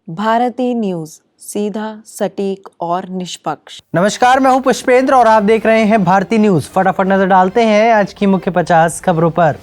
Bharti news, सीधा, सटीक और निष्पक्ष। नमस्कार, मैं हूं पुष्पेंद्र और आप देख रहे हैं भारती न्यूज। फटाफट नजर डालते हैं आज की मुख्य 50 खबरों पर।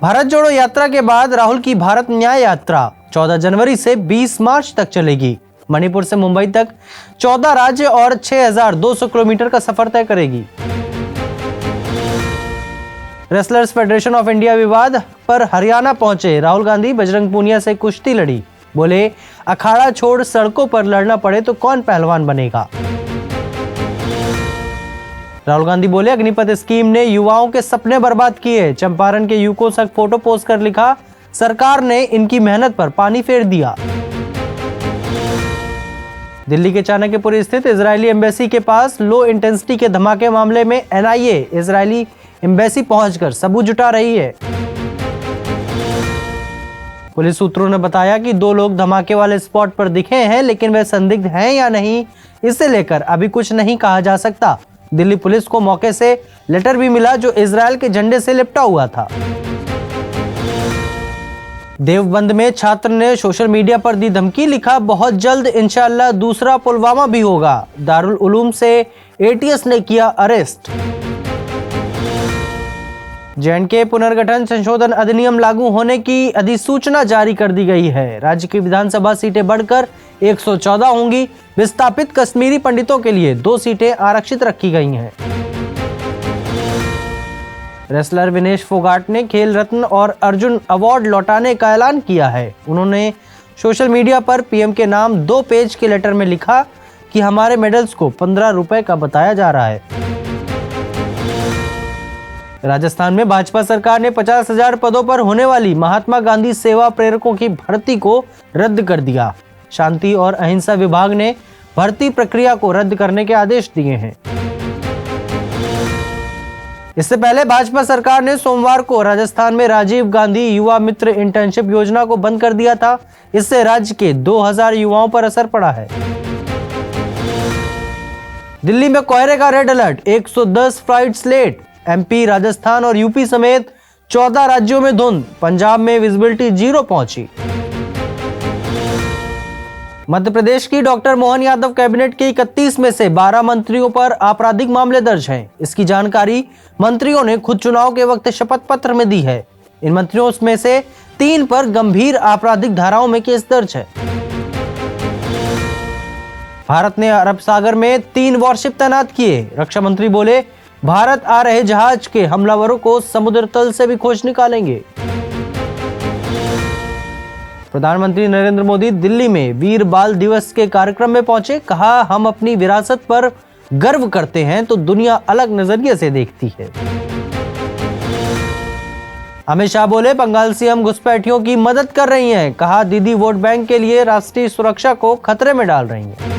भारत जोड़ो यात्रा के बाद राहुल की भारत न्याय यात्रा 14 जनवरी से 20 मार्च तक चलेगी। मणिपुर से मुंबई तक 14 राज्य और 6200 किलोमीटर का सफर तय करेगी। रेसलर्स फेडरेशन ऑफ इंडिया विवाद पर हरियाणा पहुंचे राहुल गांधी, बजरंग पूनिया से कुश्ती लड़ी। बोले, अखाड़ा छोड़ सड़कों पर लड़ना पड़े तो कौन पहलवान बनेगा। राहुल गांधी बोले, अग्निपथ स्कीम ने युवाओं के सपने बर्बाद किए। चंपारण के युवकों से फोटो पोस्ट कर लिखा, सरकार ने इनकी मेहनत पर पानी फेर दिया। दिल्ली के चाणक्यपुर स्थित इजरायली एम्बेसी के पास लो इंटेंसिटी के धमाके मामले में एनआईए इजरायली एम्बेसी पहुंचकर सबूत जुटा रही है। पुलिस सूत्रों ने बताया कि 2 लोग धमाके वाले स्पॉट पर दिखे हैं, लेकिन वे संदिग्ध हैं या नहीं, इसे लेकर अभी कुछ नहीं कहा जा सकता। दिल्ली पुलिस को मौके से लेटर भी मिला जो इजरायल के झंडे से लिपटा हुआ था। देवबंद में छात्र ने सोशल मीडिया पर दी धमकी, लिखा, बहुत जल्द इंशाअल्लाह दूसरा पुलवामा भी होगा। दारुल उलूम से एटीएस ने किया अरेस्ट। जे.एंड.के पुनर्गठन संशोधन अधिनियम लागू होने की अधिसूचना जारी कर दी गई है। राज्य की विधानसभा सीटें बढ़कर 114 होंगी। विस्थापित कश्मीरी पंडितों के लिए 2 सीटें आरक्षित रखी गई हैं। रेसलर विनेश फोगाट ने खेल रत्न और अर्जुन अवार्ड लौटाने का ऐलान किया है। उन्होंने सोशल मीडिया पर पीएम के नाम 2 पेज के लेटर में लिखा कि हमारे मेडल्स को 15 रुपए का बताया जा रहा है। राजस्थान में भाजपा सरकार ने 50,000 पदों पर होने वाली महात्मा गांधी सेवा प्रेरकों की भर्ती को रद्द कर दिया। शांति और अहिंसा विभाग ने भर्ती प्रक्रिया को रद्द करने के आदेश दिए हैं। इससे पहले भाजपा सरकार ने सोमवार को राजस्थान में राजीव गांधी युवा मित्र इंटर्नशिप योजना को बंद कर दिया था। इससे राज्य के 2000 युवाओं पर असर पड़ा है। दिल्ली में कोहरे का red alert, 110 flights late. MP, Rajasthan और यूपी समेत 14 राज्यों में धुंध। पंजाब में विजिबिलिटी 0 पहुंची। मध्य प्रदेश की डॉक्टर मोहन यादव कैबिनेट के 31 में से 12 मंत्रियों पर आपराधिक मामले दर्ज हैं। इसकी जानकारी मंत्रियों ने खुद चुनाव के वक्त शपथ पत्र में दी है। इन मंत्रियों में से 3 पर गंभीर आपराधिक धाराओं में केस दर्ज है। भारत ने अरब सागर में 3 वॉरशिप तैनात किए। रक्षा मंत्री बोले, भारत आ रहे जहाज के हमलावरों को समुद्र तल से भी खोज निकालेंगे। प्रधानमंत्री नरेंद्र मोदी दिल्ली में वीर बाल दिवस के कार्यक्रम में पहुंचे। कहा, हम अपनी विरासत पर गर्व करते हैं तो दुनिया अलग नजरिए से देखती है। अमित शाह बोले, बंगाल सीएम घुसपैठियों की मदद कर रही हैं। कहा, दीदी वोट बैंक के लिए राष्ट्रीय सुरक्षा को खतरे में डाल रही हैं।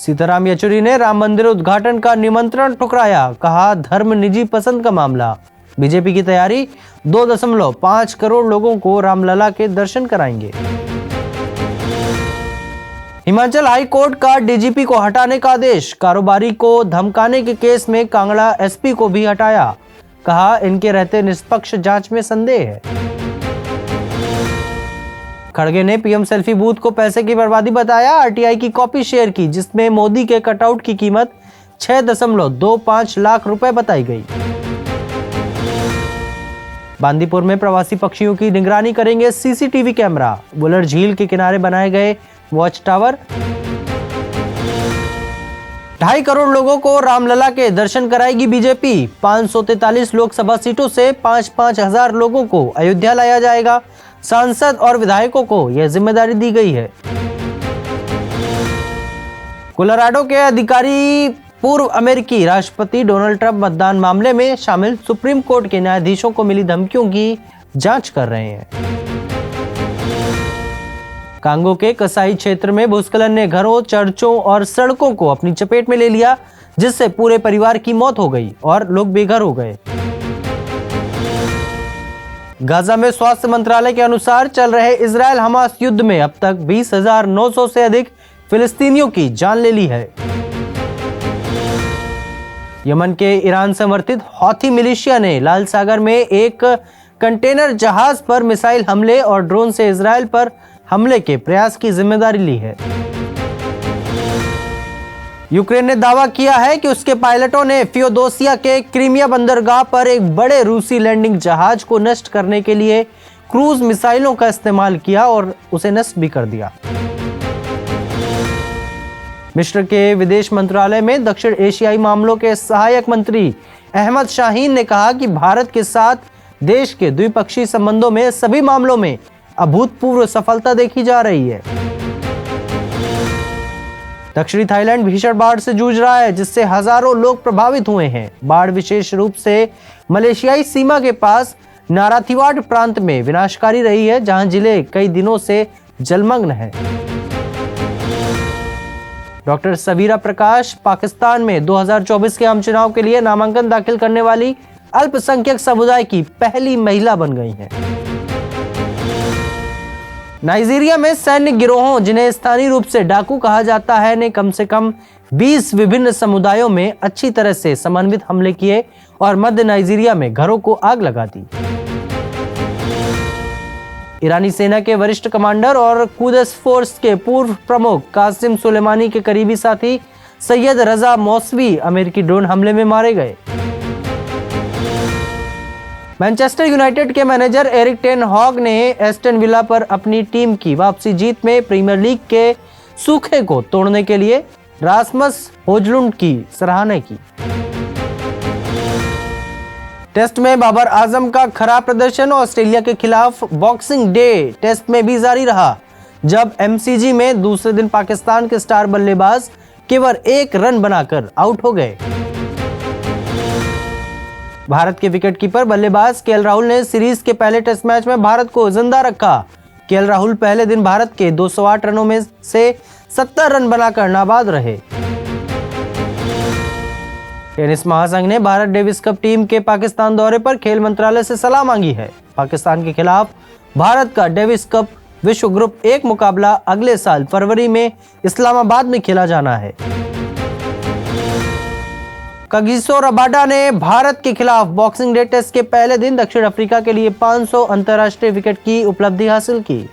सीताराम येचुरी ने राम मंदिर उद्घाटन का निमंत्रण ठुकराया। कहा, धर्म निजी पसंद का मामला। बीजेपी की तैयारी, 2.5 करोड़ लोगों को रामलला के दर्शन कराएंगे। हिमाचल हाई कोर्ट का डीजीपी को हटाने का आदेश। कारोबारी को धमकाने के केस में कांगड़ा एसपी को भी हटाया। कहा, इनके रहते निष्पक्ष जांच में संदेह है। खड़गे ने पीएम सेल्फी बूथ को पैसे की बर्बादी बताया। आरटीआई की कॉपी शेयर की, जिसमें मोदी के कटआउट की कीमत 6.25 लाख रुपए बताई गई। बांदीपुर में प्रवासी पक्षियों की निगरानी करेंगे सीसीटीवी कैमरा। बुलर झील के किनारे बनाए गए वॉच टावर। 2.5 करोड़ लोगों को रामलला के दर्शन कराएगी बीजेपी। 543 लोकसभा सीटों से 5-5 हजार लोगों को अयोध्या लाया जाएगा। सांसद और विधायकों को यह जिम्मेदारी दी गई है। कोलोराडो के अधिकारी पूर्व अमेरिकी राष्ट्रपति डोनाल्ड ट्रंप मतदान मामले में शामिल सुप्रीम कोर्ट के न्यायाधीशों को मिली धमकियों की जांच कर रहे हैं। कांगो के कसाई क्षेत्र में भूस्खलन ने घरों, चर्चों और सड़कों को अपनी चपेट में ले लिया, जिससे पूरे परिवार की मौत हो गई और लोग बेघर हो गए। गाजा में स्वास्थ्य मंत्रालय के अनुसार चल रहे इजरायल हमास युद्ध में अब तक 20,900 से अधिक फिलिस्तीनियों की जान ले ली है। यमन के ईरान समर्थित हौथी मिलिशिया ने लाल सागर में एक कंटेनर जहाज पर मिसाइल हमले और ड्रोन से इजराइल पर हमले के प्रयास की जिम्मेदारी ली है। यूक्रेन ने दावा किया है कि उसके पायलटों ने फियोदोसिया के क्रीमिया बंदरगाह पर एक बड़े रूसी लैंडिंग जहाज को नष्ट करने के लिए क्रूज मिसाइलों का इस्तेमाल किया और उसे नष्ट भी कर दिया। मिस्र के विदेश मंत्रालय में दक्षिण एशियाई मामलों के सहायक मंत्री अहमद शाहीन ने कहा कि भारत के साथ देश के द्विपक्षीय संबंधों में सभी मामलों में अभूतपूर्व सफलता देखी जा रही है। दक्षिणी थाईलैंड भीषण बाढ़ से जूझ रहा है, जिससे हजारों लोग प्रभावित हुए हैं। बाढ़ विशेष रूप से मलेशियाई सीमा के पास नाराथिवाड प्रांत में विनाशकारी रही है, जहां जिले कई दिनों से जलमग्न है। डॉक्टर सबीरा प्रकाश पाकिस्तान में 2024 के आम चुनाव के लिए नामांकन दाखिल करने वाली अल्पसंख्यक समुदाय की पहली महिला बन गई हैं। नाइजीरिया में सैन्य गिरोहों, जिन्हें स्थानीय रूप से डाकू कहा जाता है, ने कम से कम 20 विभिन्न समुदायों में अच्छी तरह से समन्वित हमले किए और मध्य नाइजीरिया में घरों को आग लगा दी। ईरानी सेना के वरिष्ठ कमांडर और कुद्स फोर्स के पूर्व प्रमुख कासिम सुलेमानी के करीबी साथी सैयद रजा मौसवी अमेरिकी ड्रोन हमले में मारे गए। मैनचेस्टर यूनाइटेड के मैनेजर एरिक टेन हॉग ने एस्टन विला पर अपनी टीम की वापसी जीत में प्रीमियर लीग के सूखे को तोड़ने के लिए रासमस होजलुंड की सराहना की। टेस्ट में बाबर आजम का खराब प्रदर्शन ऑस्ट्रेलिया के खिलाफ बॉक्सिंग डे टेस्ट में भी जारी रहा, जब एमसीजी में दूसरे दिन पाकिस्तान के स्टार बल्लेबाज केवल 1 रन बनाकर आउट हो गए। भारत के विकेटकीपर बल्लेबाज केएल राहुल ने सीरीज के पहले टेस्ट मैच में भारत को जिंदा रखा। केएल राहुल पहले दिन भारत के 208 रनों में से 70 रन बनाकर नाबाद रहे। टेनिस महासंघ ने भारत डेविस कप टीम के पाकिस्तान दौरे पर खेल मंत्रालय से सलाह मांगी है। पाकिस्तान के खिलाफ भारत का डेविस कप विश्व ग्रुप 1 मुकाबला अगले साल फरवरी में इस्लामाबाद में खेला जाना है। कागिसो रबाडा ने भारत के खिलाफ बॉक्सिंग डे टेस्ट के पहले दिन दक्षिण अफ्रीका के लिए 500 अंतर्राष्ट्रीय विकेट की उपलब्धि हासिल की।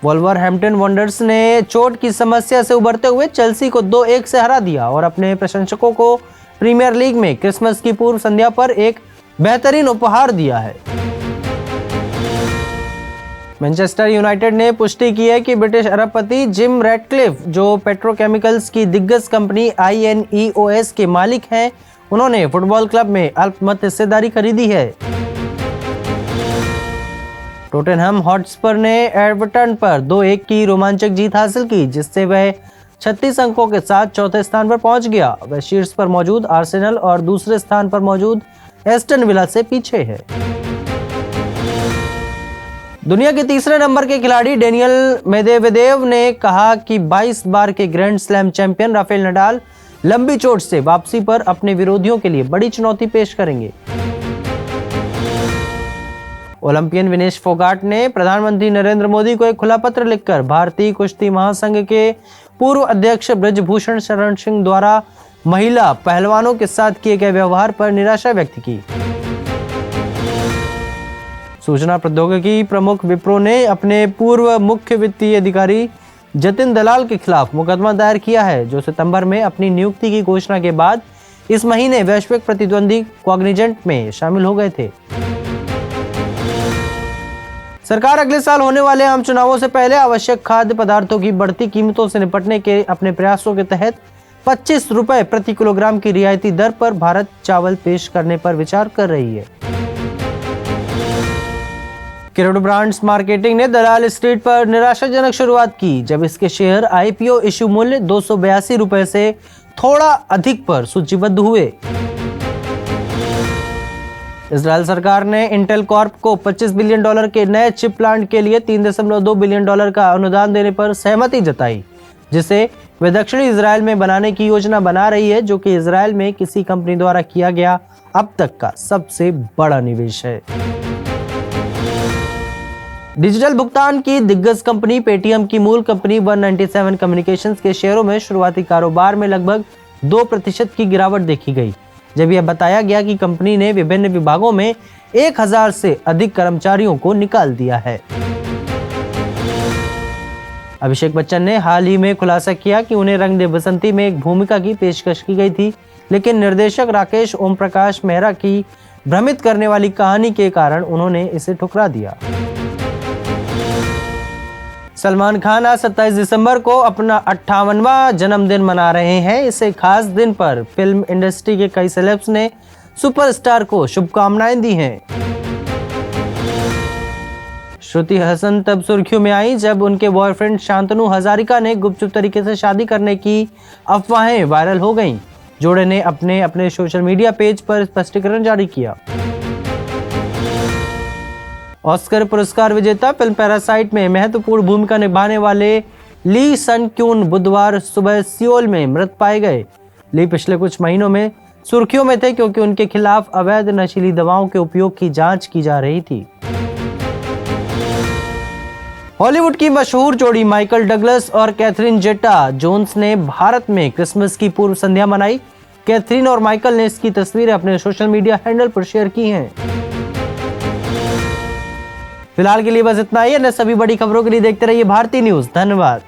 वोल्वरहैम्पटन वंडर्स ने चोट की समस्या से उबरते हुए चेल्सी को 2-1 से हरा दिया और अपने प्रशंसकों को प्रीमियर लीग में क्रिसमस की पूर्व संध्या पर एक बेहतरीन उपहार दिया है। मैनचेस्टर यूनाइटेड ने पुष्टि की है कि ब्रिटिश अरबपति जिम रैटक्लिफ, जो पेट्रोकेमिकल्स की दिग्गज कंपनी INEOS के मालिक हैं, उन्होंने फुटबॉल क्लब में अल्पमत हिस्सेदारी खरीदी है। टोटेनहम हॉटस्पर ने एवर्टन पर 2-1 की रोमांचक जीत हासिल की, जिससे वह 36 अंकों के साथ चौथे स्थान पर पहुंच गया। वह शीर्ष पर मौजूद आर्सेनल और दूसरे स्थान पर मौजूद एस्टन विला से पीछे है। दुनिया के तीसरे नंबर के खिलाड़ी डेनियल मेदवेदेव ने कहा कि 22 बार के grand slam champion Rafael Nadal लंबी चोट से वापसी पर अपने विरोधियों के लिए बड़ी चुनौती पेश करेंगे। ओलंपियन विनेश फोगाट ने प्रधानमंत्री नरेंद्र मोदी को एक खुला पत्र लिखकर भारतीय कुश्ती महासंघ के पूर्व अध्यक्ष ब्रजभूषण शरण सिंह द्वारा महिला पहलवानों के साथ किए गए व्यवहार पर निराशा व्यक्त की। सूचना प्रौद्योगिकी प्रमुख विप्रो ने अपने पूर्व मुख्य वित्तीय अधिकारी जतिन दलाल के खिलाफ मुकदमा दायर किया है, जो सितंबर में अपनी नियुक्ति की घोषणा के बाद इस महीने वैश्विक प्रतिद्वंदी कॉग्निजेंट में शामिल हो गए थे। सरकार अगले साल होने वाले आम चुनावों से पहले आवश्यक खाद्य पदार्थों की बढ़ती कीमतों से निपटने के अपने प्रयासों के तहत 25 रुपए प्रति किलोग्राम की रियायती दर पर भारत चावल पेश करने पर विचार कर रही है। किरोड़ ब्रांड्स मार्केटिंग ने दलाल स्ट्रीट पर निराशाजनक शुरुआत की, जब इसके शेयर IPO इश्यू मूल्य 282 रुपए से थोड़ा अधिक पर सूचीबद्ध हुए। इजरायल सरकार ने इंटेल कॉर्प को $25 बिलियन के नए चिप प्लांट के लिए $3.2 बिलियन का अनुदान देने पर सहमति जताई, जिसे वे दक्षिणी इजरायल में बनाने की योजना बना रही है, जो कि इजरायल में किसी कंपनी द्वारा किया गया अब तक का सबसे बड़ा निवेश है। डिजिटल भुगतान की दिग्गज कंपनी पेटीएम की मूल कंपनी 197 कम्युनिकेशंस के शेयरों में शुरुआती कारोबार में लगभग 2% की गिरावट देखी गई, जब यह बताया गया कि कंपनी ने विभिन्न विभागों में 1000 से अधिक कर्मचारियों को निकाल दिया है। अभिषेक बच्चन ने हाल ही में खुलासा किया कि उन्हें रंग दे बसंती में एक भूमिका की पेशकश की गई थी, लेकिन निर्देशक राकेश ओम प्रकाश मेहरा की भ्रमित करने वाली कहानी के कारण उन्होंने इसे ठुकरा दिया। सलमान खान आज 27 दिसंबर को अपना 58वां जन्मदिन मना रहे हैं। इसे खास दिन पर फिल्म इंडस्ट्री के कई सेलेब्स ने सुपरस्टार को शुभकामनाएं दी हैं। श्रुति हसन तब सुर्खियों में आई जब उनके बॉयफ्रेंड शांतनु हजारिका ने गुपचुप तरीके से शादी करने की अफवाहें वायरल हो गईं। जोड़े ने अपने सोशल मीडिया पेज पर स्पष्टीकरण जारी किया। ऑस्कर पुरस्कार विजेता फिल्म पैरासाइट में महत्वपूर्ण भूमिका निभाने वाले ली सन क्यून बुधवार सुबह सियोल में मृत पाए गए। ली पिछले कुछ महीनों में सुर्खियों में थे क्योंकि उनके खिलाफ अवैध नशीली दवाओं के उपयोग की जांच की जा रही थी। हॉलीवुड की मशहूर जोड़ी माइकल डगलस और कैथरीन जेटा जोन्स ने भारत में क्रिसमस की पूर्व संध्या मनाई। कैथरीन और माइकल ने इसकी तस्वीरें अपने सोशल मीडिया हैंडल पर शेयर की हैं। फिलहाल के लिए बस इतना ही। अन्य सभी बड़ी खबरों के लिए देखते रहिए भारती न्यूज। धन्यवाद।